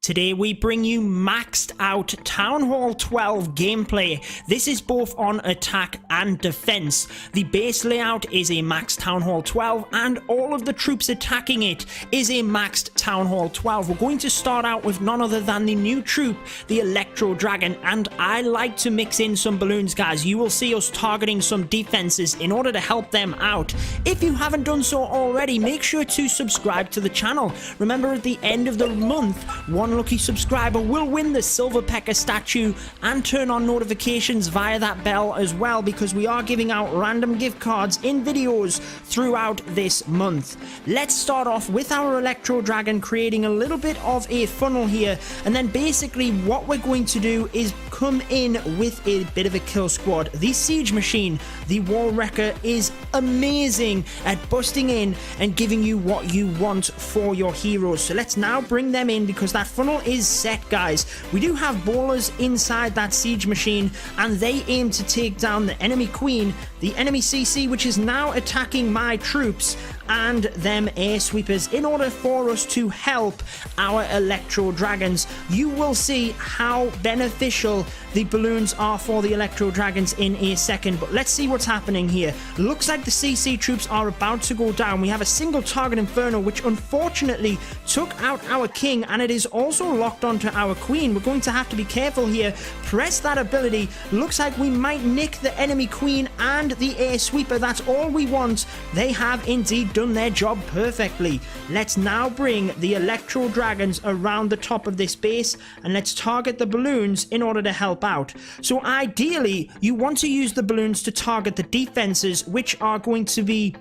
Today we bring you maxed out Town Hall 12 gameplay. This is both on attack and defense. The base layout is a maxed Town Hall 12 and all of the troops attacking it is a maxed Town Hall 12. We're going to start out with none other than the new troop, the Electro Dragon, and I like to mix in some balloons, guys. You will see us targeting some defenses in order to help them out. If you haven't done so already, make sure to subscribe to the channel. Remember, at the end of the month, one lucky subscriber will win the Silver Pecker statue, and turn on notifications via that bell as well, because we are giving out random gift cards in videos throughout this month. Let's start off with our Electro Dragon creating a little bit of a funnel here, and then basically what we're going to do is come in with a bit of a kill squad. The Siege Machine, the Wall Wrecker, is amazing at busting in and giving you what you want for your heroes. So let's now bring them in, because that funnel is set, guys. We do have ballers inside that Siege Machine, and they aim to take down the enemy Queen, the enemy CC, which is now attacking my troops, and them air sweepers in order for us to help our Electro Dragons. You will see how beneficial the balloons are for the Electro Dragons in a second, but let's see what's happening here. Looks like the CC troops are about to go down. We have a single target Inferno, which unfortunately took out our King, and it is also locked onto our Queen. We're going to have to be careful here. Press that ability. Looks like we might nick the enemy Queen and the air sweeper. That's all we want. They have indeed done their job perfectly. Let's now bring the Electro Dragons around the top of this base, and let's target the balloons in order to help out. So ideally, you want to use the balloons to target the defenses, which are going to be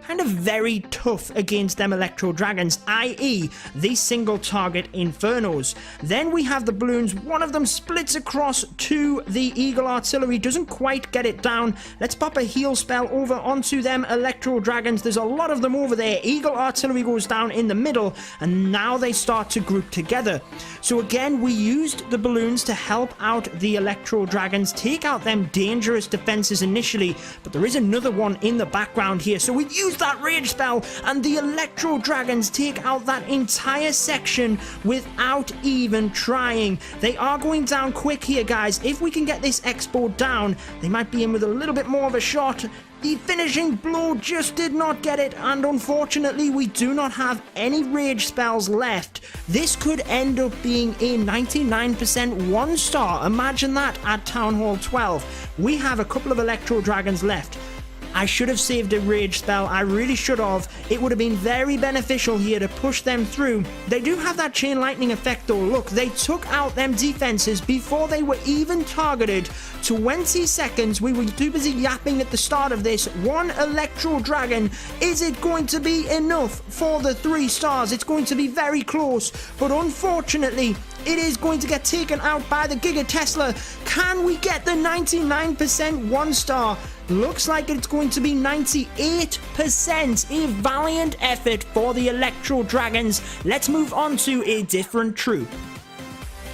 kind of very tough against them Electro Dragons, i.e. the single target Infernos. Then we have the balloons. One of them splits across to the Eagle Artillery, doesn't quite get it down. Let's pop a heal spell over onto them Electro Dragons. There's a lot of them over there. Eagle Artillery goes down in the middle, and now they start to group together. So again, we used the balloons to help out the Electro Dragons, take out them dangerous defenses initially, but there is another one in the background here. So we've used that rage spell, and the Electro Dragons take out that entire section without even trying. They are going down quick here, guys. If we can get this Expo down, they might be in with a little bit more of a shot. The finishing blow just did not get it, and unfortunately we do not have any rage spells left. This could end up being a 99% 1-star. Imagine that at Town Hall 12. We have a couple of Electro Dragons left. I should have saved a rage spell. I really should have. It would have been very beneficial here to push them through. They do have that chain lightning effect though. Look, they took out them defenses before they were even targeted. 20 seconds. We were too busy yapping at the start of this. One Electro Dragon. Is it going to be enough for the 3 stars? It's going to be very close, but unfortunately it is going to get taken out by the Giga Tesla. Can we get the 99% 1-star? Looks like it's going to be 98%. A valiant effort for the Electro Dragons. Let's move on to a different troop.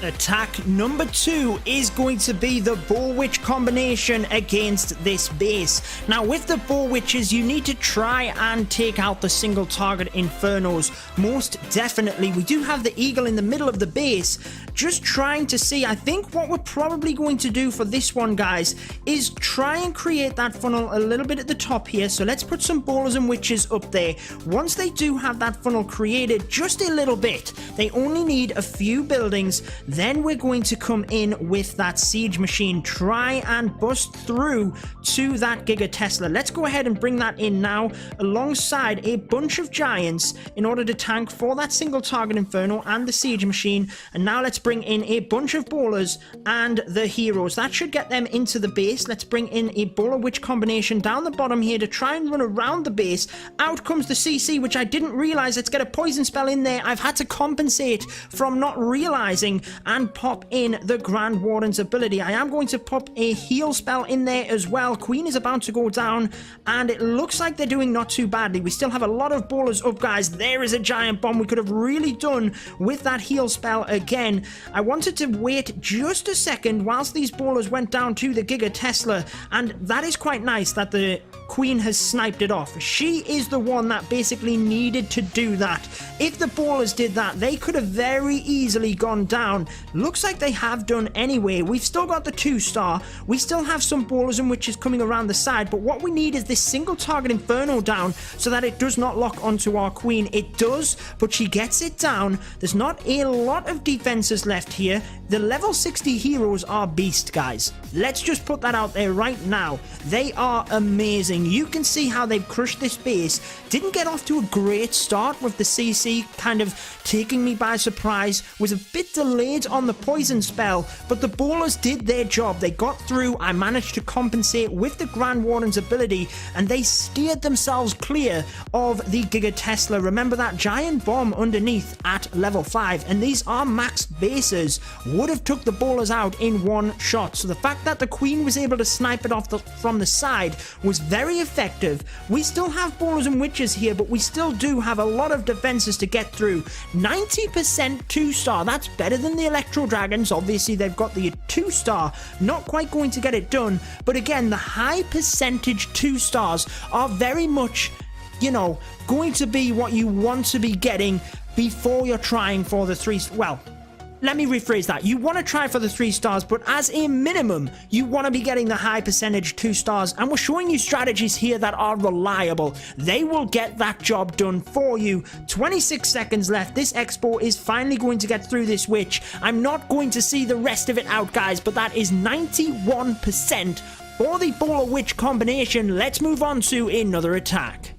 Attack number 2 is going to be the Bow Witch combination against this base. Now with the Bow Witches, you need to try and take out the single target Infernos. Most definitely. We do have the Eagle in the middle of the base, just trying to see. I think what we're probably going to do for this one, guys, is try and create that funnel a little bit at the top here. So let's put some Bowlers and Witches up there. Once they do have that funnel created, just a little bit, they only need a few buildings. Then we're going to come in with that Siege Machine, try and bust through to that Giga Tesla. Let's go ahead and bring that in now alongside a bunch of Giants in order to tank for that single target Inferno and the Siege Machine. And now let's bring in a bunch of Bowlers and the Heroes. That should get them into the base. Let's bring in a Bowler Witch combination down the bottom here to try and run around the base. Out comes the CC, which I didn't realize. Let's get a poison spell in there. I've had to compensate from not realizing and pop in the Grand Warden's ability. I am going to pop a heal spell in there as well. Queen is about to go down, and it looks like they're doing not too badly. We still have a lot of bowlers up, guys. There is a giant bomb we could have really done with that heal spell again. I wanted to wait just a second whilst these bowlers went down to the Giga Tesla, and that is quite nice that the Queen has sniped it off. She is the one that basically needed to do that. If the ballers did that, they could have very easily gone down. Looks like they have done anyway. We've still got the 2-star. We still have some ballers and witches coming around the side, but what we need is this single target Inferno down so that it does not lock onto our Queen. It does, but she gets it down. There's not a lot of defenses left here. The level 60 heroes are beast, guys. Let's just put that out there right now. They are amazing. You can see how they've crushed this base. Didn't get off to a great start with the CC kind of taking me by surprise. Was a bit delayed on the poison spell, but the ballers did their job. They got through. I managed to compensate with the Grand Warden's ability, and they steered themselves clear of the Giga Tesla. Remember that giant bomb underneath at level 5, and these are max bases. Would have took the ballers out in one shot. So the fact that the Queen was able to snipe it off from the side was very effective. We still have ballers and witches here, but we still do have a lot of defenses to get through. 90% 2-star. That's better than the Electro Dragons. Obviously, they've got the 2-star. Not quite going to get it done. But again, the high percentage 2-stars are very much, you know, going to be what you want to be getting before you're trying for the 3... Well, let me rephrase that. You want to try for the 3 stars, but as a minimum, you want to be getting the high percentage 2 stars. And we're showing you strategies here that are reliable. They will get that job done for you. 26 seconds left. This expo is finally going to get through this witch. I'm not going to see the rest of it out, guys, but that is 91% for the Bowler Witch combination. Let's move on to another attack.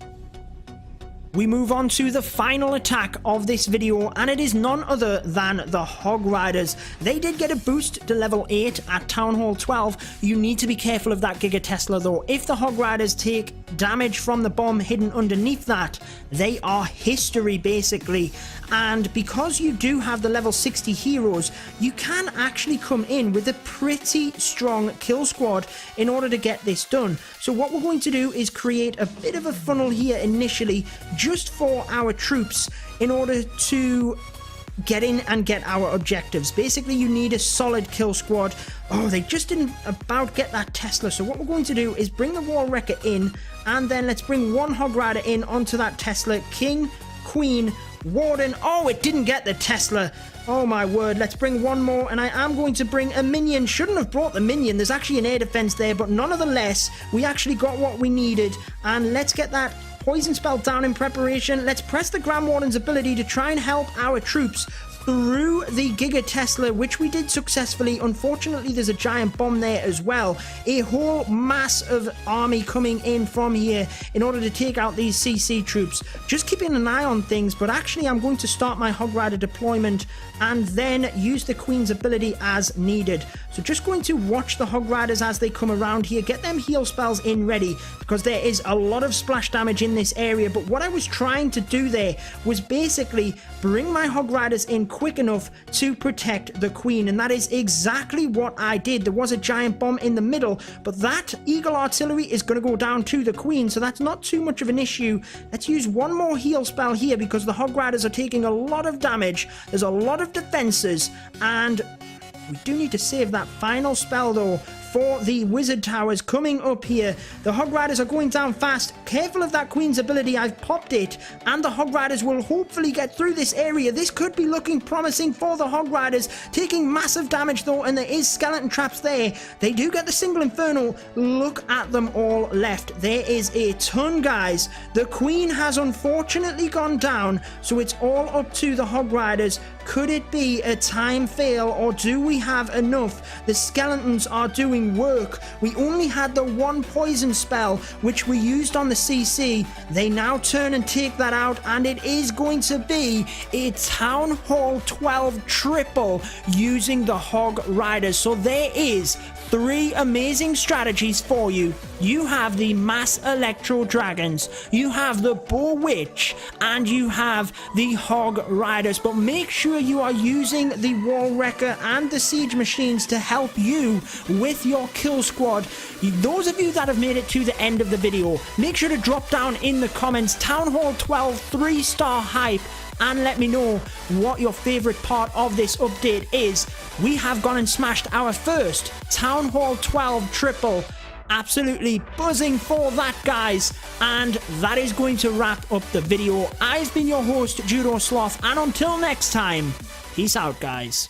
We move on to the final attack of this video, and it is none other than the Hog Riders. They did get a boost to level 8 at Town Hall 12. You need to be careful of that Giga Tesla though. If the Hog Riders take damage from the bomb hidden underneath that, they are history basically. And because you do have the level 60 heroes, you can actually come in with a pretty strong kill squad in order to get this done. So what we're going to do is create a bit of a funnel here initially, just for our troops in order to get in and get our objectives. Basically, you need a solid kill squad. Oh, they just didn't about get that Tesla. So what we're going to do is bring the Wall Wrecker in, and then let's bring one Hog Rider in onto that Tesla. King, Queen, Warden. Oh, it didn't get the Tesla. Oh my word. Let's bring one more, and I am going to bring a minion. Shouldn't have brought the minion. There's actually an air defense there, but nonetheless, we actually got what we needed. And let's get that poison spell down in preparation. Let's press the Grand Warden's ability to try and help our troops through the Giga Tesla, which we did successfully. Unfortunately, there's a giant bomb there as well. A whole mass of army coming in from here in order to take out these CC troops. Just keeping an eye on things, but actually I'm going to start my Hog Rider deployment and then use the Queen's ability as needed. So just going to watch the Hog Riders as they come around here, get them heal spells in ready, because there is a lot of splash damage in this area. But what I was trying to do there was basically bring my Hog Riders in quick enough to protect the Queen, and that is exactly what I did. There was a giant bomb in the middle, but that Eagle Artillery is going to go down to the Queen, so that's not too much of an issue. Let's use one more heal spell here because the Hog Riders are taking a lot of damage. There's a lot of defenses, and we do need to save that final spell though for the Wizard Towers coming up here. The Hog Riders are going down fast. Careful of that Queen's ability. I've popped it, and the Hog Riders will hopefully get through this area. This could be looking promising for the Hog Riders, taking massive damage though, and there is skeleton traps there. They do get the single Inferno. Look at them all left. There is a ton, guys. The Queen has unfortunately gone down, so it's all up to the Hog Riders. Could it be a time fail, or do we have enough? The skeletons are doing work. We only had the one poison spell, which we used on the CC. They now turn and take that out, and it is going to be a Town Hall 12 triple using the Hog Riders. So there is 3 amazing strategies for you. You have the Mass Electro Dragons, you have the Bow Witch, and you have the Hog Riders. But make sure you are using the Wall Wrecker and the Siege Machines to help you with your kill squad. Those of you that have made it to the end of the video, make sure to drop down in the comments Town Hall 12 3-star hype, and let me know what your favorite part of this update is. We have gone and smashed our first Town Hall 12 triple, absolutely buzzing for that, guys. And that is going to wrap up the video. I've been your host, Judo Sloth, and until next time, peace out, guys.